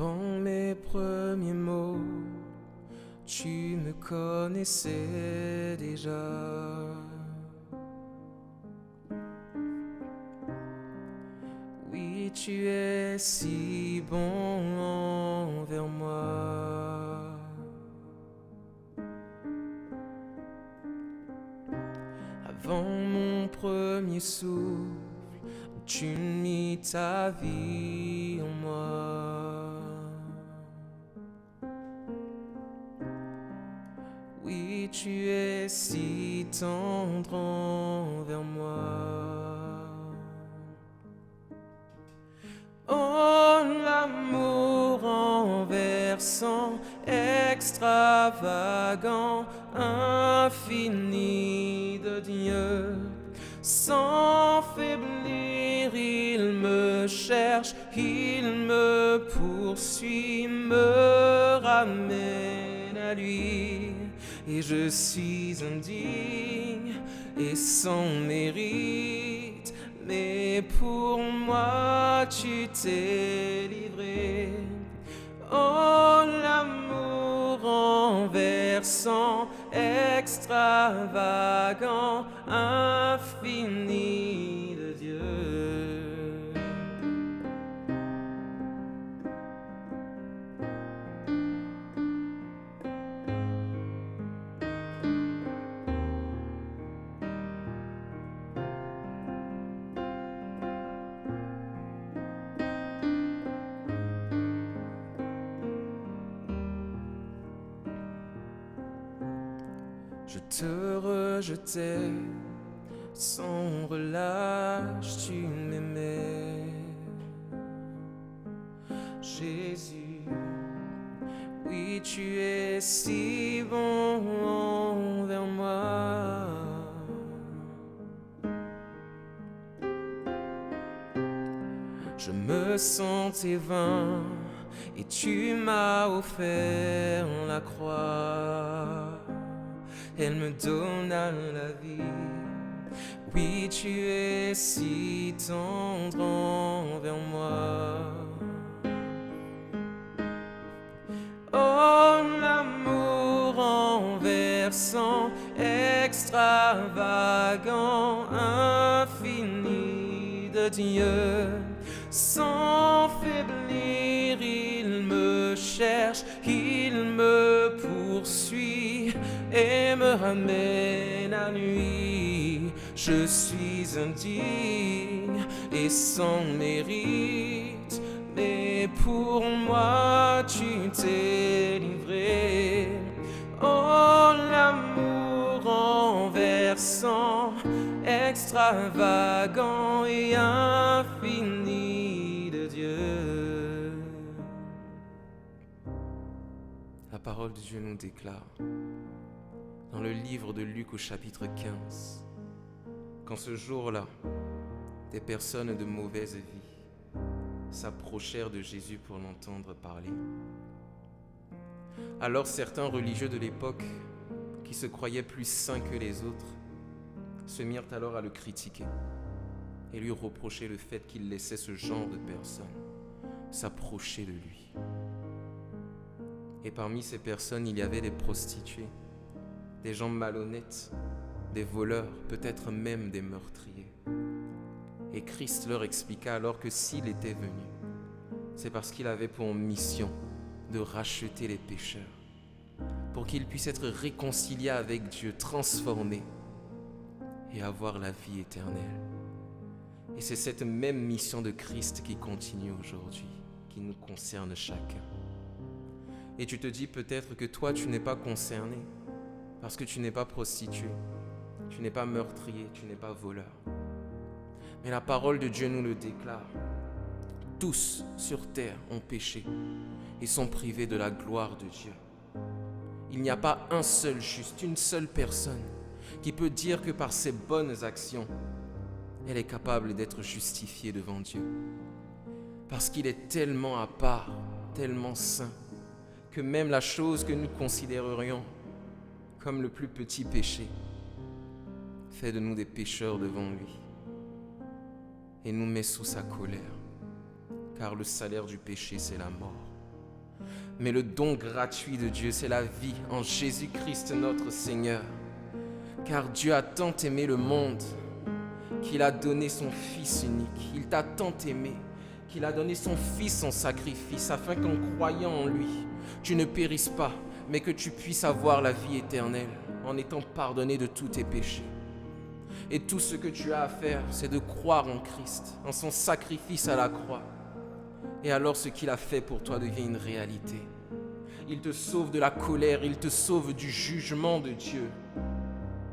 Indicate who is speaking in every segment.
Speaker 1: Avant mes premiers mots, tu me connaissais déjà. Oui, tu es si bon envers moi. Avant mon premier souffle, tu mis ta vie en moi. Oui, tu es si tendre envers moi. Oh, l'amour renversant, extravagant, infini de Dieu. Sans faiblir, il me cherche, il me poursuit, me ramène à lui. Et je suis indigne et sans mérite, mais pour moi tu t'es livré. Oh, l'amour renversant, extravagant, infini de Dieu. Je te rejetais sans relâche, tu m'aimais. Jésus, oui, tu es si bon envers moi. Je me sentais vain et tu m'as offert la croix. Elle me donna la vie. Oui, tu es si tendre envers moi. Oh, l'amour renversant, extravagant, infini de Dieu. Sans faiblir, il me cherche, il me poursuit et me ramène à lui. Je suis indigne et sans mérite, mais pour moi tu t'es livré. Oh, l'amour renversant, extravagant et infini de Dieu. La parole de Dieu nous déclare dans le livre de Luc au chapitre 15 qu'en ce jour-là, des personnes de mauvaise vie s'approchèrent de Jésus pour l'entendre parler. Alors certains religieux de l'époque, qui se croyaient plus saints que les autres, se mirent alors à le critiquer et lui reprocher le fait qu'il laissait ce genre de personnes s'approcher de lui. Et parmi ces personnes, il y avait des prostituées, des gens malhonnêtes, des voleurs, peut-être même des meurtriers. Et Christ leur expliqua alors que s'il était venu, c'est parce qu'il avait pour mission de racheter les pécheurs, pour qu'ils puissent être réconciliés avec Dieu, transformés et avoir la vie éternelle. Et c'est cette même mission de Christ qui continue aujourd'hui, qui nous concerne chacun. Et tu te dis peut-être que toi, tu n'es pas concerné parce que tu n'es pas prostitué, tu n'es pas meurtrier, tu n'es pas voleur. Mais la parole de Dieu nous le déclare. Tous sur terre ont péché et sont privés de la gloire de Dieu. Il n'y a pas un seul juste, une seule personne qui peut dire que par ses bonnes actions, elle est capable d'être justifiée devant Dieu. Parce qu'il est tellement à part, tellement saint, que même la chose que nous considérerions comme le plus petit péché fait de nous des pécheurs devant lui et nous met sous sa colère, car le salaire du péché, c'est la mort. Mais le don gratuit de Dieu, c'est la vie en Jésus-Christ notre Seigneur. Car Dieu a tant aimé le monde qu'il a donné son Fils unique. Il t'a tant aimé qu'il a donné son Fils en sacrifice, afin qu'en croyant en lui, tu ne périsses pas, mais que tu puisses avoir la vie éternelle en étant pardonné de tous tes péchés. Et tout ce que tu as à faire, c'est de croire en Christ, en son sacrifice à la croix. Et alors ce qu'il a fait pour toi devient une réalité. Il te sauve de la colère, il te sauve du jugement de Dieu.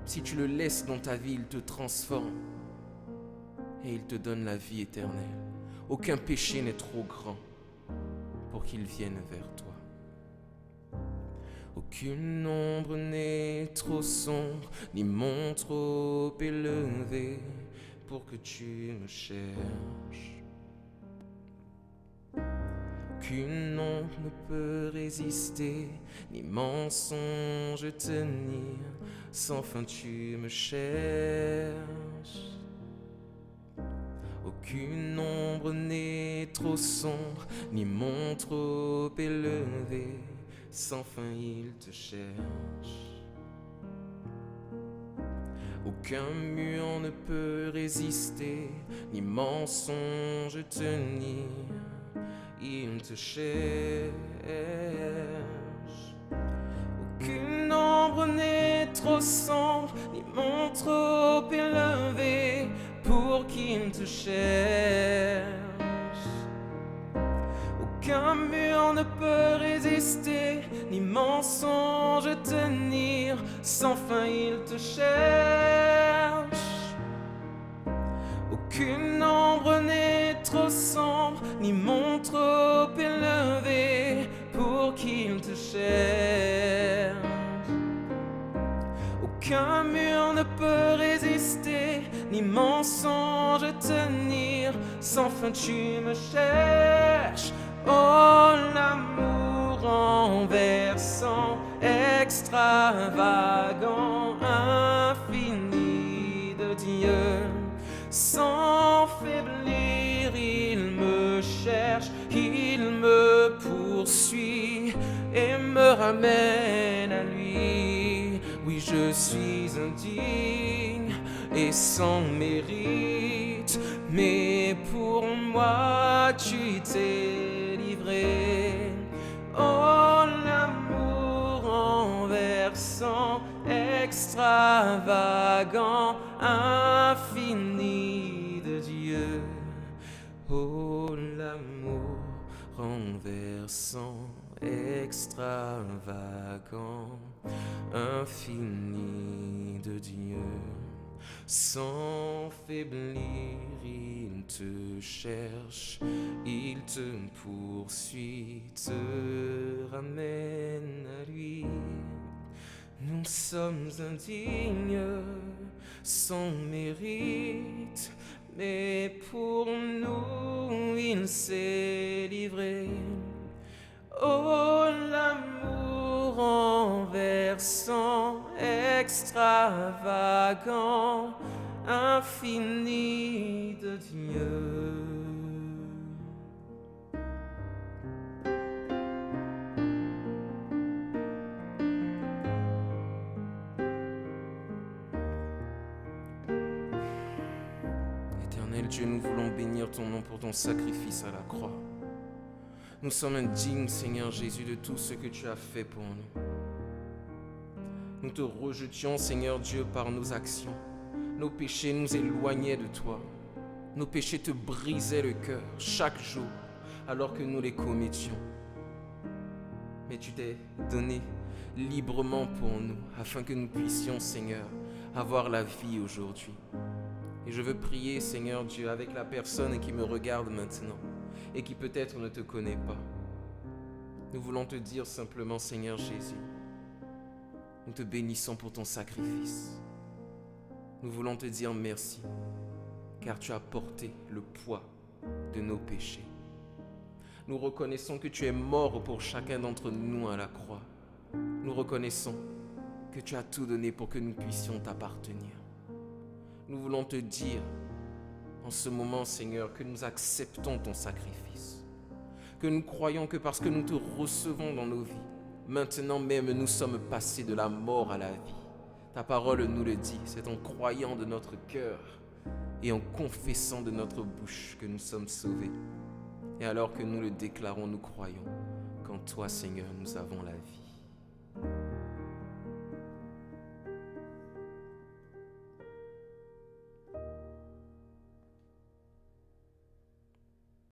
Speaker 1: Si tu le laisses dans ta vie, il te transforme et il te donne la vie éternelle. Aucun péché n'est trop grand pour qu'il vienne vers toi. Aucune ombre n'est trop sombre, ni mon trop élevé pour que tu me cherches. Aucune ombre ne peut résister, ni mensonge tenir, sans fin tu me cherches. Aucune ombre n'est trop sombre, ni mon trop élevé, sans fin il te cherche. Aucun mur ne peut résister, ni mensonge tenir, il te cherche. Aucune ombre n'est trop sombre, ni mon trop élevé pour qu'il te cherche. Aucun mur ne peut résister, ni mensonge tenir, sans fin il te cherche. Aucune ombre n'est trop sombre, ni mon trop élevé pour qu'il te cherche. Aucun mur ne peut résister, ni mensonge tenir, sans fin tu me cherches. Oh, l'amour renversant, extravagant, infini de Dieu. Sans faiblir, il me cherche, il me poursuit et me ramène à lui. Oui, je suis indigne et sans mérite, mais pour moi tu t'es livré. Oh, l'amour renversant, extravagant, infini de Dieu. Oh, l'amour renversant, extravagant, infini de Dieu. Sans faiblir, il te cherche, il te poursuit, te ramène à lui. Nous sommes indignes, sans mérite, mais pour nous il s'est livré. Oh, l'amour renversant, extravagant, infini de Dieu. Éternel Dieu, nous voulons bénir ton nom pour ton sacrifice à la croix. Nous sommes indignes, Seigneur Jésus, de tout ce que tu as fait pour nous. Nous te rejetions, Seigneur Dieu, par nos actions. Nos péchés nous éloignaient de toi. Nos péchés te brisaient le cœur chaque jour, alors que nous les commettions. Mais tu t'es donné librement pour nous, afin que nous puissions, Seigneur, avoir la vie aujourd'hui. Et je veux prier, Seigneur Dieu, avec la personne qui me regarde maintenant et qui peut-être ne te connaît pas. Nous voulons te dire simplement, Seigneur Jésus, nous te bénissons pour ton sacrifice. Nous voulons te dire merci, car tu as porté le poids de nos péchés. Nous reconnaissons que tu es mort pour chacun d'entre nous à la croix. Nous reconnaissons que tu as tout donné pour que nous puissions t'appartenir. Nous voulons te dire en ce moment, Seigneur, que nous acceptons ton sacrifice, que nous croyons que parce que nous te recevons dans nos vies, maintenant même nous sommes passés de la mort à la vie. Ta parole nous le dit, c'est en croyant de notre cœur et en confessant de notre bouche que nous sommes sauvés. Et alors que nous le déclarons, nous croyons qu'en toi, Seigneur, nous avons la vie.